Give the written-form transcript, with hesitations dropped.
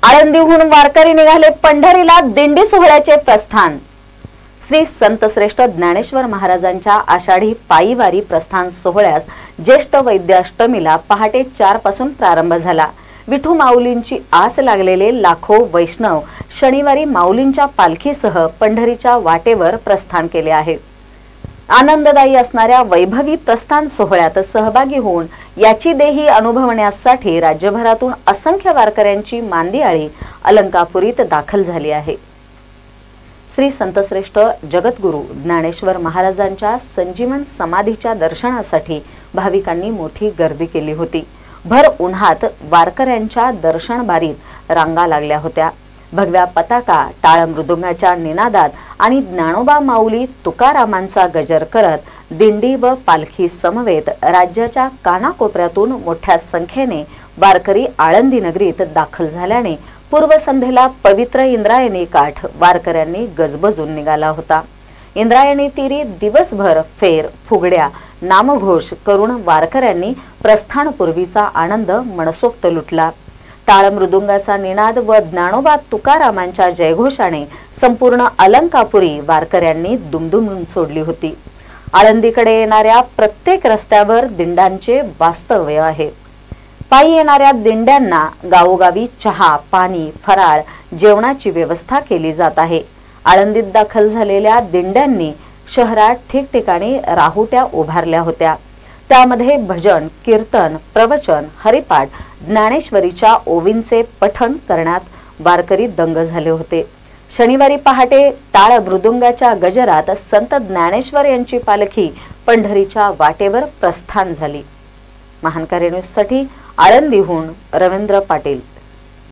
आळंदीहून वारकरी निघाले पंढरीला दिंडी सोहळ्याचे प्रस्थान। श्री संत श्रेष्ठ ज्ञानेश्वर महाराजांच्या आषाढी पायीवारी प्रस्थान सोहळ्यास ज्येष्ठ वैद्य अष्टमीला पहाटे 4 पासून प्रारंभ झाला। विठू माऊलींची आस लागलेले लाखो वैष्णव शनिवारी माऊलींच्या पालखीसह पंढरीच्या वाटेवर प्रस्थान केले आहे। आनंददायी असणाऱ्या वैभवी प्रस्थान सोहळ्यात सहभागी होऊन याची देही अनुभवण्यासाठी राज्यभरातून असंख्य वारकऱ्यांची मांदियाळी अलंकापुरीत दाखल झाली आहे। श्री संतश्रेष्ठ जगद्गुरु ज्ञानेश्वर महाराजांच्या संजीवन समाधीच्या दर्शनासाठी भाविकांनी मोठी गर्दी केली होती। भर उन्हात वारकऱ्यांच्या दर्शन बारीत रांगा लागल्या होत्या। भगव्या पताका, टाळ मृदुंगाच्या निनादात आणि ज्ञानोबा माऊली तुकारामांचा गजर करत दिंडी व पालखी समवेत राज्याच्या कानाकोपऱ्यातून मोठ्या संख्येने वारकरी आळंदी नगरीत दाखल झाल्याने पूर्वसंध्येला पवित्र इंद्रायणी काठ वारकऱ्यांनी गजबजून निघाला होता। इंद्रायणी तीरी दिवसभर फेर, फुगड्या, नामघोष करून वारकऱ्यांनी प्रस्थानपूर्वीचा आनंद मनसोक्त लुटला। टाळ मृदुंगाचा निनाद व ज्ञानोबा तुकारामांच्या जयघोषाने संपूर्ण अलंकापुरी वारकऱ्यांनी दुमदुमून सोडली होती। आळंदीकडे येणाऱ्या प्रत्येक रस्त्यावर दिंड्यांचे वास्तव्य आहे। पायी येणाऱ्या दिंड्यांना गावोगावी चहा, पाणी, फराळ, जेवणाची व्यवस्था केली जात आहे। आळंदीत दाखल झालेल्या दिंड्यांनी शहरात ठिकठिकाणी राहुट्या उभारल्या होत्या। त्यामध्ये भजन, कीर्तन, प्रवचन, हरिपाठ, ज्ञानेश्वरीच्या ओवींचे पठण करण्यात वारकरी दंग झाले होते। शनिवारी पहाटे टाळ मृदुंगाच्या गजरात संत ज्ञानेश्वर यांची पालखी पंढरीच्या वाटेवर प्रस्थान झाली। महानकारी न्यूजसाठी आळंदीहून रवींद्र पाटील।